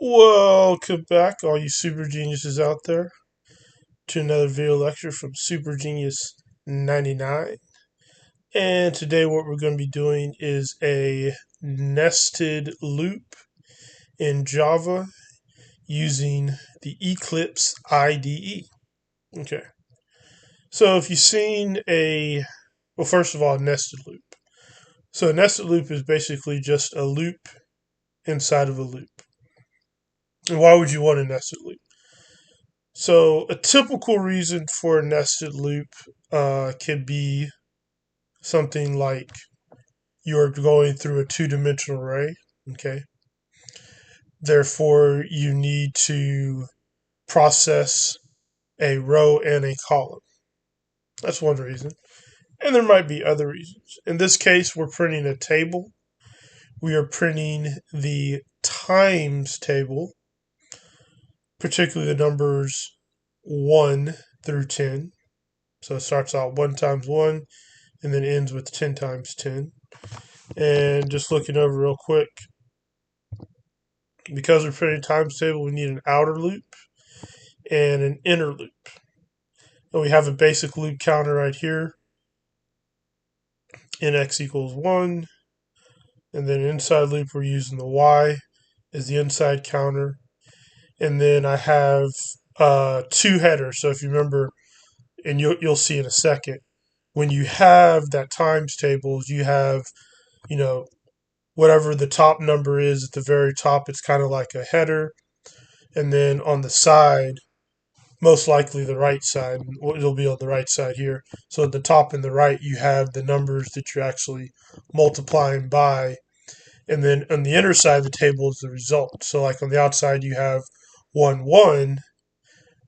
Welcome back, all you super geniuses out there, to another video lecture from Super Genius 99. And today, what we're going to be doing is a nested loop in Java using the Eclipse IDE. Okay, so if you've seen well, first of all, a nested loop. So, a nested loop is basically just a loop inside of a loop. And why would you want a nested loop? So a typical reason for a nested loop could be something like you're going through a two-dimensional array. Okay. Therefore, you need to process a row and a column. That's one reason. And there might be other reasons. In this case, we're printing a table. We are printing the times table, particularly the numbers 1 through 10. So it starts out 1 times 1 and then ends with 10 times 10. And just looking over real quick, because we're printing a times table, we need an outer loop and an inner loop. And we have a basic loop counter right here, in x equals 1. And then inside loop, we're using the y as the inside counter. And then I have two headers. So if you remember, and you'll see in a second, when you have that times tables, you have, whatever the top number is at the very top, it's kind of like a header. And then on the side, most likely the right side, it'll be on the right side here. So at the top and the right, you have the numbers that you're actually multiplying by. And then on the inner side of the table is the result. So like on the outside, you have 1, 1.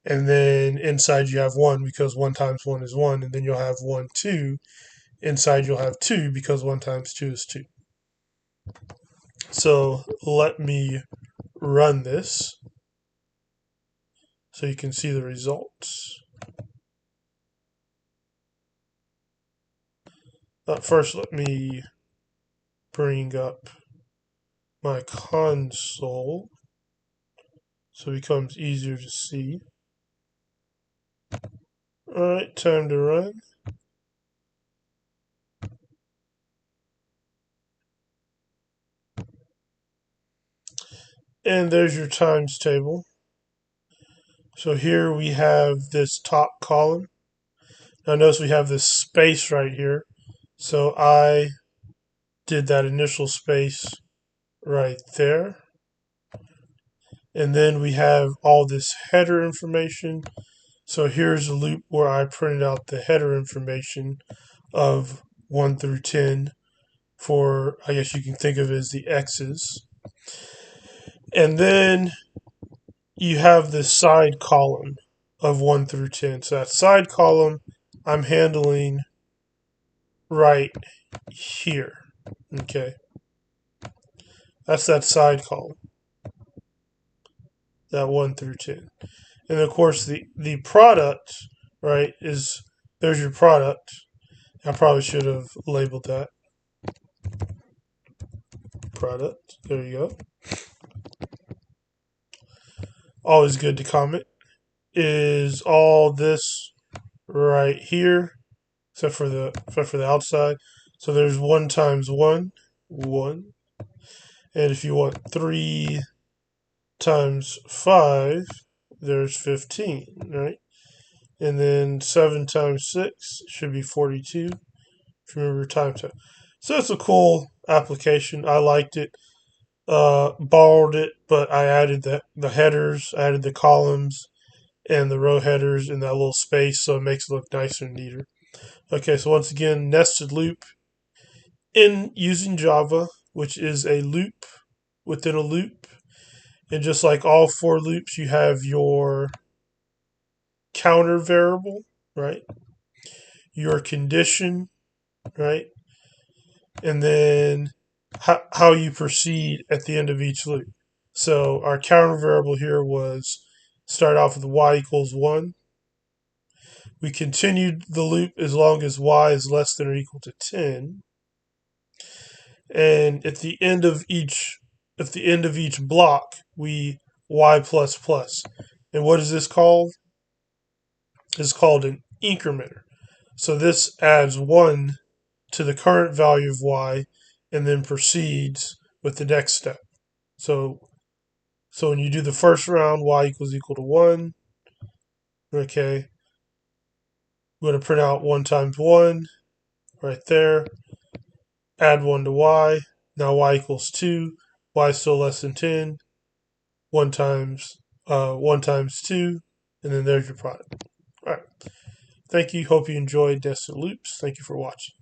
And then inside you have 1 because 1 times 1 is 1. And then you'll have 1, 2. Inside you'll have 2 because 1 times 2 is 2. So let me run this so you can see the results. First, let me bring up my console so it becomes easier to see. Alright, time to run. And there's your times table. So here we have this top column. Now notice we have this space right here. So I did that initial space right there. And then we have all this header information. So here's a loop where I printed out the header information of 1 through 10 for, I guess you can think of it as the x's. And then you have this side column of 1 through 10. So that side column I'm handling right here. Okay. That's that side column. That 1 through 10. And of course the product, right, there's your product. I probably should have labeled that. Product. There you go. Always good to comment. Is all this right here, except for the outside. So there's 1 times 1, 1. And if you want 3 times 5, there's 15, right? And then 7 times 6 should be 42. If you remember time. So it's a cool application. I liked it. Borrowed it, but I added the headers, added the columns, and the row headers in that little space, so it makes it look nicer and neater. Okay, so once again, nested loop in using Java, which is a loop within a loop. And just like all for loops, you have your counter variable, right? Your condition, right? And then how you proceed at the end of each loop. So our counter variable here was start off with y equals 1. We continued the loop as long as y is less than or equal to 10. And at the end of each at the end of each block, we y plus plus. And what is this called? It's called an incrementer. So this adds 1 to the current value of y and then proceeds with the next step. So when you do the first round, y equal to 1. Okay. We're going to print out 1 times 1 right there. Add 1 to y. Now y equals 2. Y is still less than 10. 1 times 2. And then there's your product. All right. Thank you. Hope you enjoyed Nested Loops. Thank you for watching.